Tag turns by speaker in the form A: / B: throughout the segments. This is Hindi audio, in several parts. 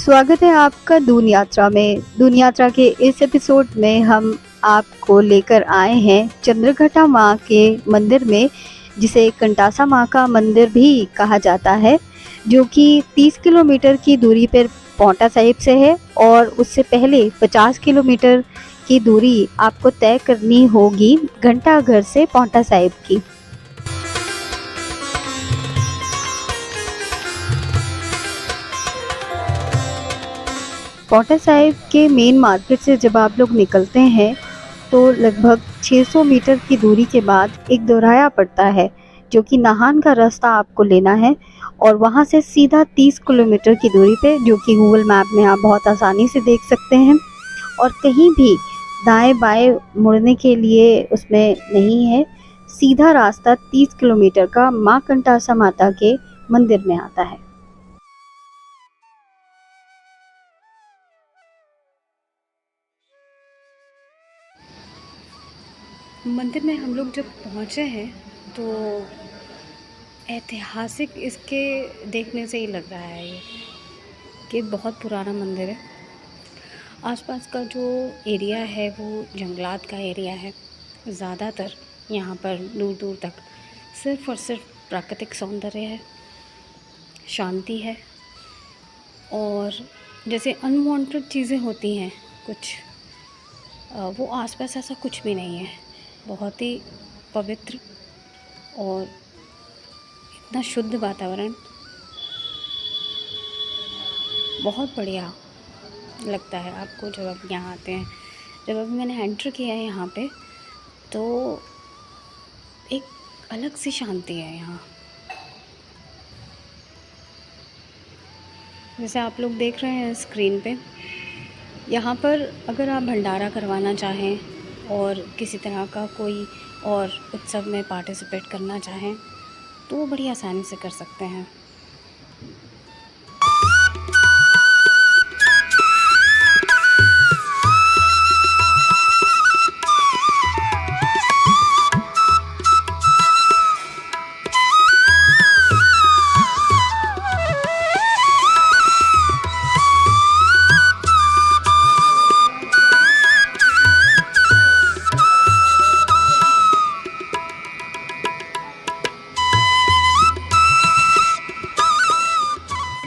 A: स्वागत है आपका दून यात्रा में। दून यात्रा के इस एपिसोड में हम आपको लेकर आए हैं चंद्रघटा माँ के मंदिर में, जिसे कंटासा माँ का मंदिर भी कहा जाता है, जो कि 30 किलोमीटर की दूरी पर पांवटा साहिब से है और उससे पहले 50 किलोमीटर की दूरी आपको तय करनी होगी घंटाघर से पांवटा साहिब की। पांवटा साहिब के मेन मार्केट से जब आप लोग निकलते हैं तो लगभग 600 मीटर की दूरी के बाद एक दोराया पड़ता है, जो कि नाहन का रास्ता आपको लेना है और वहां से सीधा 30 किलोमीटर की दूरी पे, जो कि गूगल मैप में आप बहुत आसानी से देख सकते हैं, और कहीं भी दाएं बाएं मुड़ने के लिए उसमें नहीं है। सीधा रास्ता 30 किलोमीटर का माँ कंटासा माता के मंदिर में आता है। मंदिर में हम लोग जब पहुँचे हैं तो ऐतिहासिक इसके देखने से ही लग रहा है ये कि बहुत पुराना मंदिर है। आसपास का जो एरिया है वो जंगलात का एरिया है। ज़्यादातर यहाँ पर दूर दूर तक सिर्फ़ और सिर्फ प्राकृतिक सौंदर्य है, शांति है, और जैसे अनवांटेड चीज़ें होती हैं कुछ, वो आसपास ऐसा कुछ भी नहीं है। बहुत ही पवित्र और इतना शुद्ध वातावरण, बहुत बढ़िया लगता है आपको जब आप यहाँ आते हैं। जब अभी मैंने एंटर किया है यहाँ पे तो एक अलग सी शांति है यहाँ। जैसे आप लोग देख रहे हैं स्क्रीन पे, यहाँ पर अगर आप भंडारा करवाना चाहें और किसी तरह का कोई और उत्सव में पार्टिसिपेट करना चाहें तो वो बड़ी आसानी से कर सकते हैं।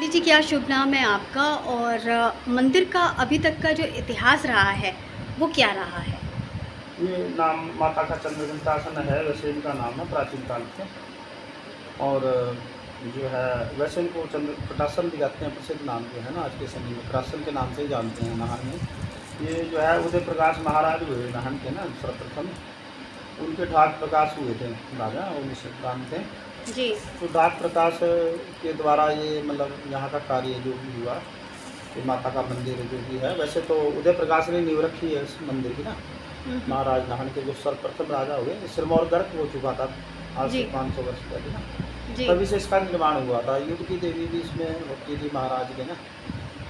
A: जी, क्या शुभ नाम है आपका और मंदिर का अभी तक का जो इतिहास रहा है वो क्या रहा है?
B: ये नाम माता का चंद्रघंटा आसन है, वैसे इनका नाम है प्राचीन काल से। और जो है वैसे इनको चंद्रघटासन भी जाते हैं, प्रसिद्ध नाम जो है ना आज के समय में करासन के नाम से ही जानते हैं नाहन में। ये जो है उदय प्रकाश महाराज हुए नाहन के ना सर्वप्रथम, उनके ठाक प्रकाश हुए थे राजा, उन्नीस थे
A: जी।
B: तो डाक प्रकाश के द्वारा ये मतलब यहाँ का कार्य जो भी हुआ, ये माता का मंदिर जो भी है। वैसे तो उदय प्रकाश ने नींव रखी है इस मंदिर की ना, महाराज नाहन के जो सर्वप्रथम राजा हुए, सिरमौर गर्क हो चुका था आज से 500 वर्ष पहले ना, तभी से इसका निर्माण हुआ था। युद्ध की देवी भी इसमें होती थी महाराज के ना,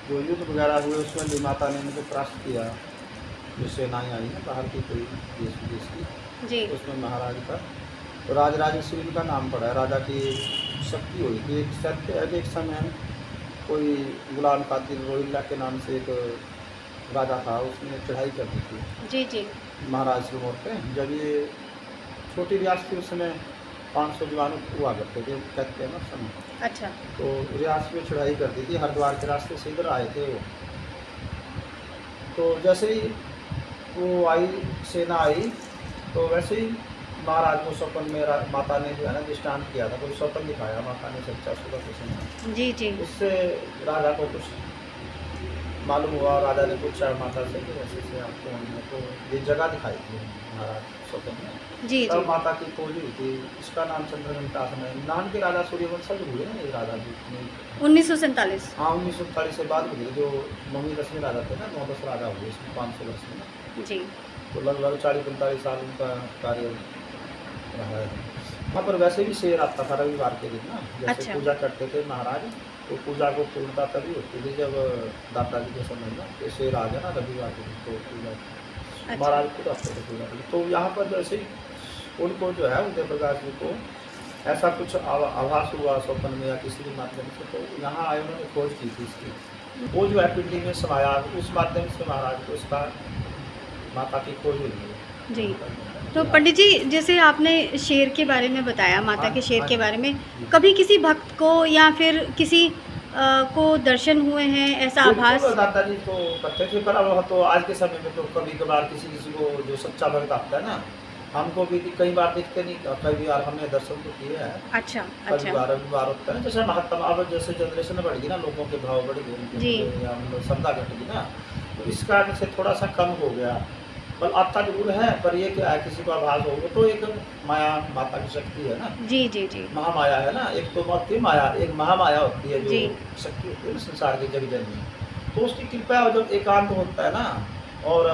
B: जो युद्ध वगैरह हुए उसमें भी माता ने इनको परास्त किया। जो सेनाएँ आई हैं बाहर की कोई देश विदेश की, उसमें महाराज का तो राजराजेश्वरी का नाम पड़ा है। राजा की शक्ति हुई थी। एक सत्य एक समय में कोई गुलाम कातिल रोहिल्ला के नाम से एक राजा था, उसने चढ़ाई कर दी थी
A: जी जी
B: महाराज सिरमौर पे। जब ये छोटी रियासत थी उस समय 500 जवान हुआ करते थे कहते हैं ना समय।
A: अच्छा।
B: तो रियासत में चढ़ाई कर दी थी, हरिद्वार के रास्ते से इधर आए थे वो। तो जैसे ही वो आई, सेना आई, तो वैसे ही महाराज को स्वप्न में माता ने जो है ना दृष्टांत किया था, कोई स्वप्न दिखाया माता ने सच्चा सुबह के समय।
A: जी जी।
B: उससे राजा को कुछ मालूम हुआ, राजा ने पूछा माता से कि वैसे से आपको हमने तो ये जगह दिखाई थी महाराज स्वप्न में।
A: जी
B: तब
A: जी।
B: माता की खोज हुई थी। इसका नाम चंद्रघंटा आसन है। नाहन के राजा सूर्यवंशज हुए हैं ये राजा जी
A: 1947।
B: हाँ 1947 से बाद हुए, जो 9वीं 10वीं राजा थे ना, 9-10 राजा हुए इसमें 500 वर्ष में
A: जी।
B: तो लगभग 40-45 साल उनका कार्य रहा है। वहाँ पर वैसे भी शेर आता था रविवार के दिन ना, जैसे
A: अच्छा।
B: पूजा करते थे महाराज, तो पूजा को पूर्णता तभी होती थी जब दादाजी के समय में ये शेर आ गया ना रविवार के दिन, तो पूजा महाराज को आते थे पूजा के लिए। तो यहाँ पर जैसे ही उनको जो है उदय प्रकाश जी को ऐसा कुछ आभास हुआ स्वप्न में या किसी भी माध्यम से, तो यहाँ आए उन्होंने खोज की थी इसकी वो जो है पिंडी में समाया, उस माध्यम से महाराज को इसका माता की खोज हुई है।
A: जी। तो
B: जी हाँ।
A: पंडित जी, जैसे आपने शेर के बारे में बताया, माता
B: हाँ,
A: के शेर
B: हाँ
A: के
B: जी।
A: बारे में,
B: जी।
A: कभी किसी भक्त को या फिर किसी को दर्शन हुए हैं, ऐसा
B: बिल्कुल,
A: आभास?
B: दादा जी तो करते थे, पर अब तो आज के समय में तो कभी-कभार किसी-किसी को जो सच्चा भक्त आता है ना, हमको भी कई बार दिखते नहीं, कई बार हमने दर्शन तो किए हैं।
A: अच्छा,
B: कभी
A: अच्छा।
B: बार होता है ना, जैसे महात्मा अब जैसे जनरेशन बढ़ गई ना, लोगों के भाव बढ़ गए उनके
A: जी।
B: लिए, या मतलब श्रद्धा घट गई ना, तो इस कारण से थोड़ा-सा कम हो गया। पर आता ज़रूर है, पर ये क्या है, किसी को आभास हो, वो तो एक माया, माता की शक्ति है ना,
A: जी, जी, जी।
B: महामाया है ना, एक तो होती है माया, एक महामाया होती है जो
A: जी।
B: शक्ति होती है ना संसार के जग-जननी। तो उसकी कृपा जब एकांत होता है ना, और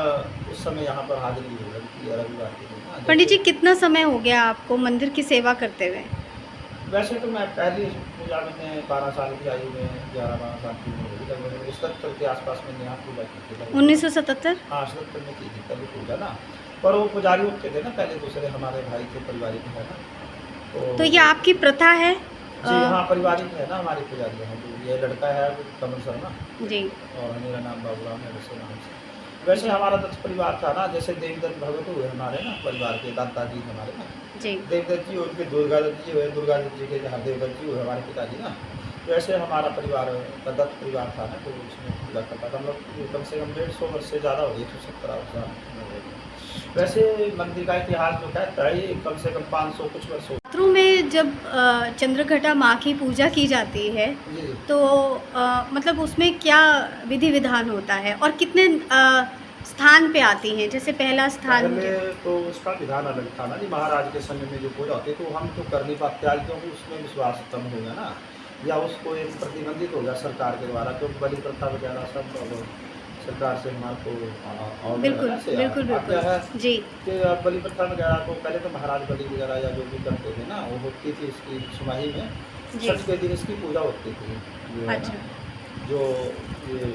B: उस समय यहाँ पर हाज़िरी हो लगती है रविवार के दिन ना,
A: पंडित जी,
B: जैसे
A: कितना समय हो गया आपको मंदिर की सेवा करते हुए?
B: वैसे तो मैं पहली पूजा मैंने 12 साल की आयु में, 11-12 साल की उम्र होगी लगभग, मैंने 77 के आस-पास मैंने यहाँ पूजा की थी लगभग।
A: 1977?
B: हाँ, 77 में की थी पहली पूजा ना, पर वो पुजारी होते थे ना पहले, दूसरे हमारे भाई थे पारिवारिक है ना,
A: तो ये
B: तो
A: आपकी प्रथा है?
B: जी हाँ, पारिवारिक है ना हमारे पुजारी हैं, जो ये लड़का है कमल शर्मा,
A: जी।
B: और मेरा नाम बाबूराम है वैसे नाम से। वैसे हमारा दत्त परिवार था ना, जैसे देवदत्त भगत हुए हमारे ना परिवार के दादाजी हमारे ना,
A: जी।
B: देवदत्त जी उनके दुर्गा दत्त जी हुए, दुर्गा दत्त जी के जहाँ देवदत्त जी हुए हमारे पिताजी ना, वैसे हमारा परिवार का दत्त परिवार था ना, तो उसमें पूजा करता था हम लोग, कम से कम 150 वर्ष से ज़्यादा हो गए, 170 वर्ष। वैसे मंदिर का इतिहास जो कहता है ये कम से कम 500 कुछ वर्ष हो।
A: नवरात्रों में जब चंद्रघटा माँ की पूजा की जाती है,
B: जी, जी।
A: तो मतलब उसमें क्या विधि विधान होता है और कितने स्थान पे आती हैं? जैसे पहला स्थान
B: पहले
A: क्या?
B: तो उसका विधान अलग था ना जी, महाराज के समय में जो पूजा होती है, तो हम तो कर नहीं पाते आज, क्योंकि उसमें विश्वास कम हो गया ना, या उसको एक प्रतिबंधित हो गया सरकार के द्वारा, क्योंकि बलि प्रथा वगैरह सब अब सरकार से हमारे को ऑर्डर है
A: बिल्कुल,
B: ना, से
A: बिल्कुल,
B: आज्ञा है
A: बिल्कुल। जी,
B: कि अब बलि प्रथा वगैरह को पहले तो महाराज बलि वगैरह या जो भी करते थे ना, वो होती थी इसकी छमाही में,
A: जी।
B: छठ के दिन इसकी पूजा होती थी, जो है ना,
A: अच्छा।
B: जो ये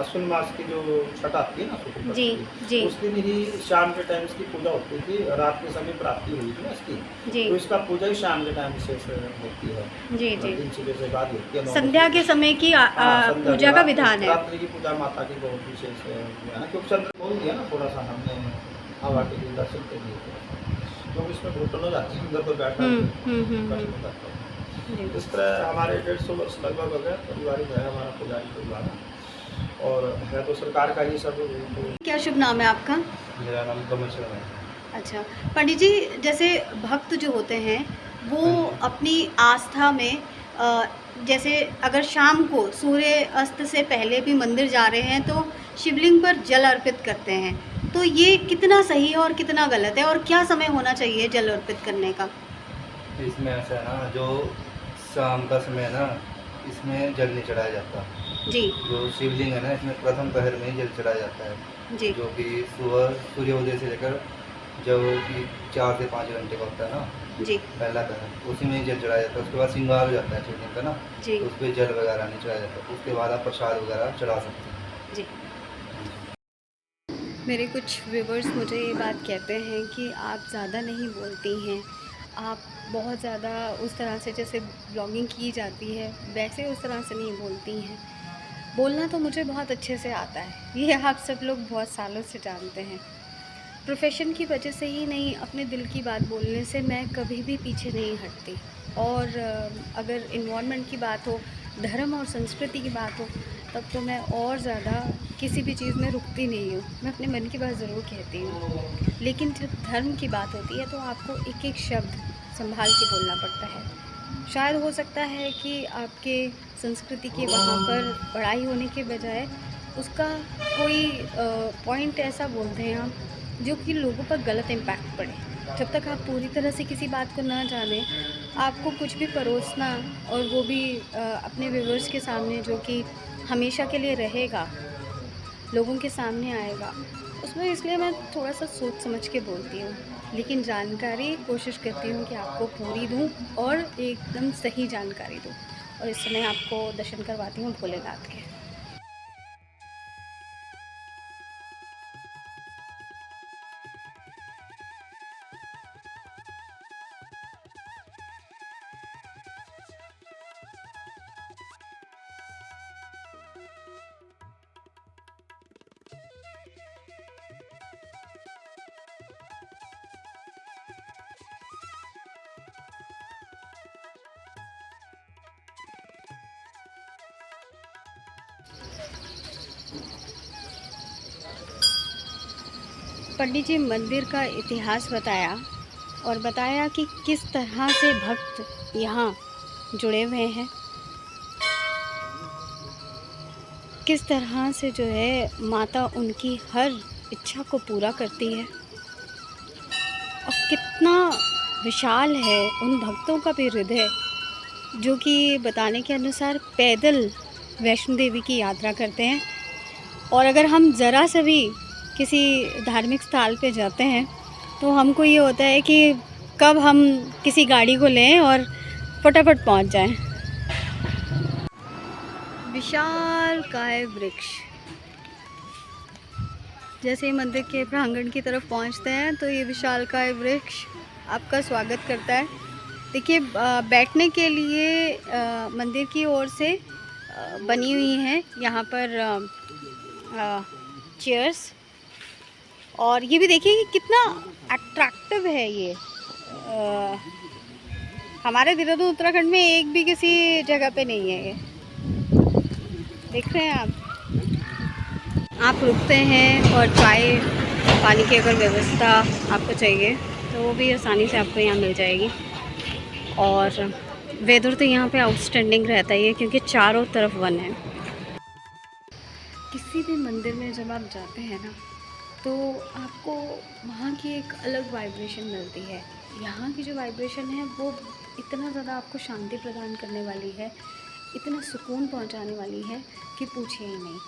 B: अश्विन मास की जो छठ आती है ना शुक्ल पक्ष
A: जी,
B: की,
A: जी,
B: उस दिन ही शाम के टाइम इसकी पूजा होती थी, रात के समय प्राप्ति हुई थी ना इसकी,
A: जी,
B: तो इसका पूजा ही शाम के टाइम विशेष होती है,
A: जी, जी।
B: दिन सुबह से बाद होती है 9
A: संध्या के
B: बजे।
A: समय की
B: हाँ, संध्या
A: पूजा का
B: रात्रि
A: विधान है।
B: रात्रि की पूजा माता की बहुत विशेष है ना, क्योंकि चंद्र बोल दिया ना थोड़ा सा हमने हवा के लिए दर्शन के लिए थोड़ा सा, क्योंकि इसमें घुटन हो जाती है, अंदर तो बैठा
A: हुँ, हुँ, हुँ,
B: कष्ट
A: हुँ।
B: हो जाता है।
A: जी।
B: इस तरह हमारे 150 वर्ष लगभग हो गए, पारिवारिक है हमारा पुजारी परिवार, और है तो सरकार का ही सब तो।
A: क्या शुभ नाम है आपका?
B: मेरा नाम कमल शर्मा है।
A: अच्छा, पंडित जी, जैसे भक्त जो होते हैं, वो
B: हाँ जी।
A: अपनी आस्था में जैसे अगर शाम को सूर्य अस्त से पहले भी मंदिर जा रहे हैं, तो शिवलिंग पर जल अर्पित करते हैं। तो ये कितना सही है और कितना गलत है, और क्या समय होना चाहिए जल अर्पित करने का?
C: इसमें ऐसा है ना, जो शाम का समय है ना, इसमें जल नहीं चढ़ाया जाता।
A: जी,
C: जो शिवलिंग है ना, इसमें प्रथम पहर में ही जल चढ़ाया जाता है,
A: जी,
C: जो कि सुबह सूर्योदय से लेकर जो कि 4 से 5 घंटे का होता है ना,
A: जी,
C: पहला पहर, उसी में ही जल चढ़ाया जाता है। उसके बाद श्रृंगार हो जाता है शिवलिंग का ना,
A: जी,
C: तो उस पर जल वगैरह नहीं चढ़ाया जाता। उसके बाद आप प्रसाद वगैरह चढ़ा सकते हैं।
A: जी। मेरे कुछ व्यूवर्स मुझे ये बात कहते हैं कि आप ज़्यादा नहीं बोलती हैं, आप बहुत ज़्यादा उस तरह से जैसे ब्लॉगिंग की जाती है वैसे उस तरह से नहीं बोलती हैं। बोलना तो मुझे बहुत अच्छे से आता है, ये आप सब लोग बहुत सालों से जानते हैं। प्रोफेशन की वजह से ही नहीं, अपने दिल की बात बोलने से मैं कभी भी पीछे नहीं हटती। और अगर इन्वायरमेंट की बात हो, धर्म और संस्कृति की बात हो, तब तो मैं और ज़्यादा किसी भी चीज़ में रुकती नहीं हूँ। मैं अपने मन की बात ज़रूर कहती हूँ, लेकिन जब धर्म की बात होती है तो आपको एक एक शब्द संभाल के बोलना पड़ता है। शायद हो सकता है कि आपके संस्कृति के वहाँ पर पढ़ाई होने के बजाय उसका कोई पॉइंट ऐसा बोलते हैं आप जो कि लोगों पर गलत इम्पैक्ट पड़े। जब तक आप पूरी तरह से किसी बात को ना जानें, आपको कुछ भी परोसना, और वो भी अपने व्यूवर्स के सामने, जो कि हमेशा के लिए रहेगा, लोगों के सामने आएगा, उसमें इसलिए मैं थोड़ा सा सोच समझ के बोलती हूँ। लेकिन जानकारी कोशिश करती हूँ कि आपको पूरी दूँ और एकदम सही जानकारी दूँ। और इस समय आपको दर्शन करवाती हूँ भोलेनाथ के। पंडित जी मंदिर का इतिहास बताया और बताया कि किस तरह से भक्त यहाँ जुड़े हुए हैं, किस तरह से जो है माता उनकी हर इच्छा को पूरा करती है और कितना विशाल है उन भक्तों का भी हृदय जो कि बताने के अनुसार पैदल वैष्णो देवी की यात्रा करते हैं। और अगर हम ज़रा सा भी किसी धार्मिक स्थल पे जाते हैं तो हमको ये होता है कि कब हम किसी गाड़ी को लें और फटाफट पहुंच जाएं। विशाल काय वृक्ष, जैसे ही मंदिर के प्रांगण की तरफ पहुंचते हैं तो ये विशाल काय वृक्ष आपका स्वागत करता है। देखिए बैठने के लिए मंदिर की ओर से बनी हुई हैं यहाँ पर चेयर्स, और ये भी देखिए कि कितना अट्रैक्टिव है ये। हमारे देहरादून उत्तराखंड में एक भी किसी जगह पे नहीं है ये, देख रहे हैं आप रुकते हैं और चाय पानी की अगर व्यवस्था आपको चाहिए तो वो भी आसानी से आपको यहाँ मिल जाएगी। और वेदर तो यहाँ पे आउटस्टैंडिंग रहता ही है क्योंकि चारों तरफ वन है। किसी भी मंदिर में जब आप जाते हैं ना तो आपको वहाँ की एक अलग वाइब्रेशन मिलती है। यहाँ की जो वाइब्रेशन है वो इतना ज़्यादा आपको शांति प्रदान करने वाली है, इतना सुकून पहुँचाने वाली है कि पूछिए ही नहीं।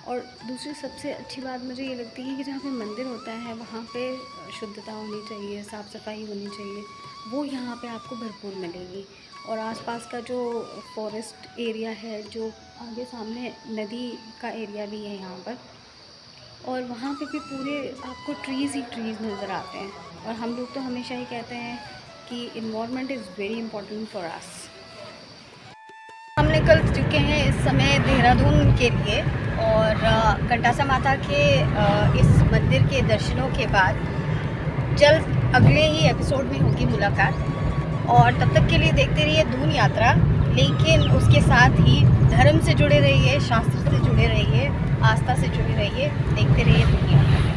A: और दूसरी सबसे अच्छी बात मुझे ये लगती है कि जहाँ पे मंदिर होता है वहाँ पे शुद्धता होनी चाहिए, साफ़ सफाई होनी चाहिए, वो यहाँ पे आपको भरपूर मिलेगी। और आसपास का जो फॉरेस्ट एरिया है, जो आगे सामने नदी का एरिया भी है यहाँ पर, और वहाँ पे भी पूरे आपको ट्रीज़ ही ट्रीज़ नज़र आते हैं। और हम लोग तो हमेशा ही कहते हैं कि environment is very important for us. हम निकल चुके हैं इस समय देहरादून के लिए, और कंटासा माता के इस मंदिर के दर्शनों के बाद जल्द अगले ही एपिसोड में होगी मुलाकात। और तब तक के लिए देखते रहिए दून यात्रा, लेकिन उसके साथ ही धर्म से जुड़े रहिए, शास्त्र से जुड़े रहिए, आस्था से जुड़े रहिए, देखते रहिए दून यात्रा।